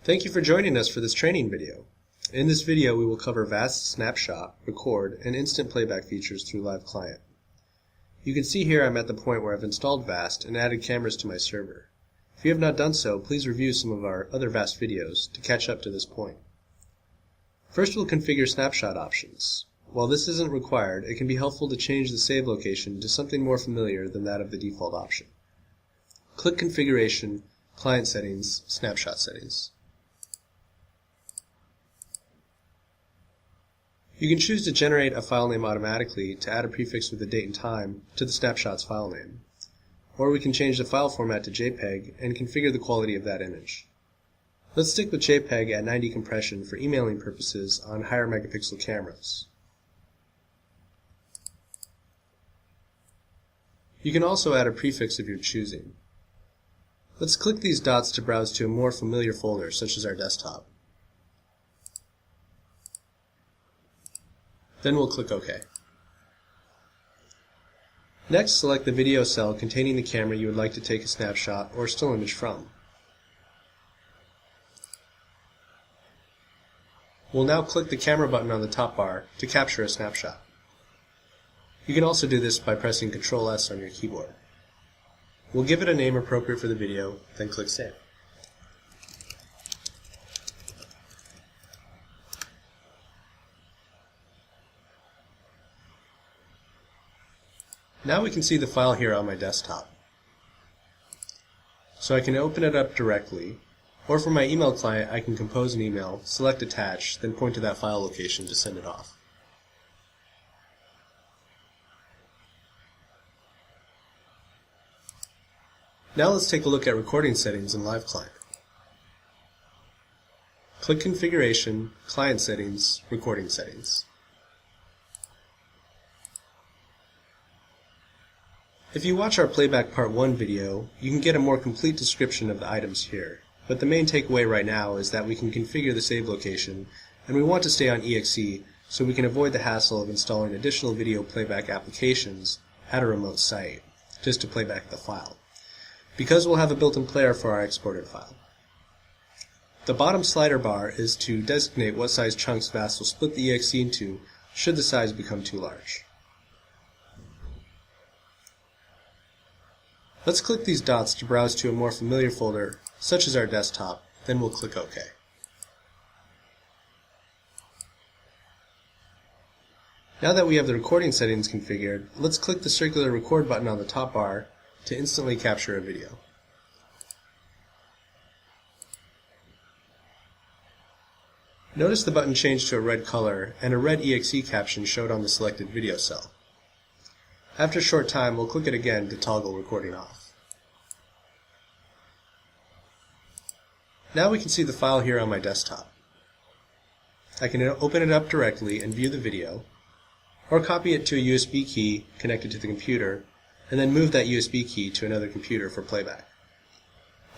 Thank you for joining us for this training video. In this video we will cover VAST snapshot, record, and instant playback features through Live Client. You can see here I'm at the point where I've installed VAST and added cameras to my server. If you have not done so, please review some of our other VAST videos to catch up to this point. First we'll configure snapshot options. While this isn't required, it can be helpful to change the save location to something more familiar than that of the default option. Click Configuration, Client Settings, Snapshot Settings. You can choose to generate a file name automatically to add a prefix with the date and time to the snapshot's file name. Or we can change the file format to JPEG and configure the quality of that image. Let's stick with JPEG at 90 compression for emailing purposes on higher megapixel cameras. You can also add a prefix of your choosing. Let's click these dots to browse to a more familiar folder, such as our desktop. Then we'll click OK. Next, select the video cell containing the camera you would like to take a snapshot or still image from. We'll now click the camera button on the top bar to capture a snapshot. You can also do this by pressing Ctrl+S on your keyboard. We'll give it a name appropriate for the video, then click Save. Now we can see the file here on my desktop. So I can open it up directly, or from my email client I can compose an email, select Attach, then point to that file location to send it off. Now let's take a look at recording settings in Live Client. Click Configuration, Client Settings, Recording Settings. If you watch our Playback Part 1 video, you can get a more complete description of the items here, but the main takeaway right now is that we can configure the save location, and we want to stay on EXE so we can avoid the hassle of installing additional video playback applications at a remote site, just to playback the file, because we'll have a built-in player for our exported file. The bottom slider bar is to designate what size chunks VAST will split the EXE into should the size become too large. Let's click these dots to browse to a more familiar folder, such as our desktop, then we'll click OK. Now that we have the recording settings configured, let's click the circular record button on the top bar to instantly capture a video. Notice the button changed to a red color and a red EXE caption showed on the selected video cell. After a short time, we'll click it again to toggle recording off. Now we can see the file here on my desktop. I can open it up directly and view the video, or copy it to a USB key connected to the computer, and then move that USB key to another computer for playback.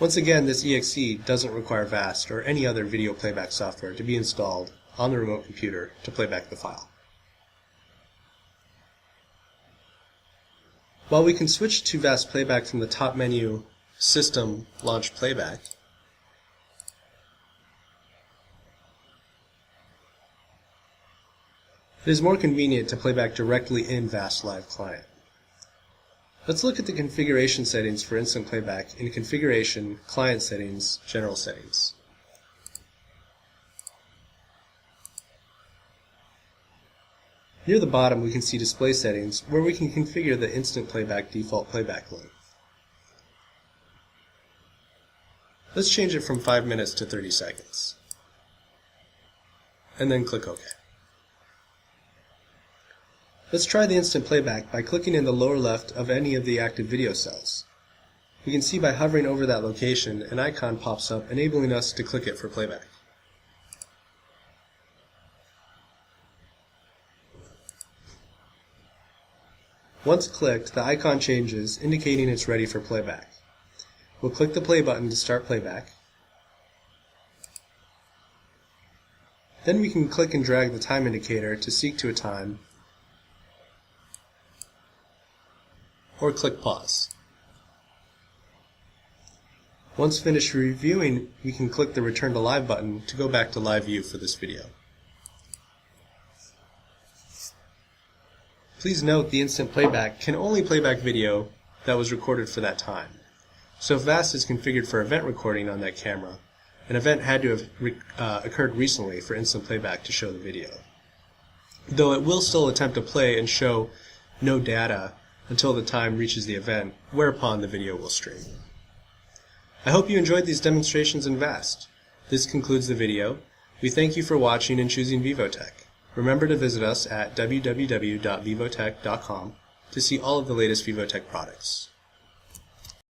Once again, this EXE doesn't require VAST or any other video playback software to be installed on the remote computer to playback the file. While we can switch to VAST playback from the top menu, System, Launch Playback, it is more convenient to playback directly in VAST Live Client. Let's look at the configuration settings for instant playback in Configuration, Client Settings, General Settings. Near the bottom we can see Display Settings, where we can configure the instant playback default playback length. Let's change it from 5 minutes to 30 seconds. And then click OK. Let's try the instant playback by clicking in the lower left of any of the active video cells. We can see by hovering over that location, an icon pops up enabling us to click it for playback. Once clicked, the icon changes, indicating it's ready for playback. We'll click the play button to start playback. Then we can click and drag the time indicator to seek to a time, or click pause. Once finished reviewing, we can click the Return to Live button to go back to live view for this video. Please note the instant playback can only play back video that was recorded for that time. So if VAST is configured for event recording on that camera, an event had to have occurred recently for instant playback to show the video. Though it will still attempt to play and show no data until the time reaches the event, whereupon the video will stream. I hope you enjoyed these demonstrations in VAST. This concludes the video. We thank you for watching and choosing Vivotek. Remember to visit us at www.vivotek.com to see all of the latest Vivotek products.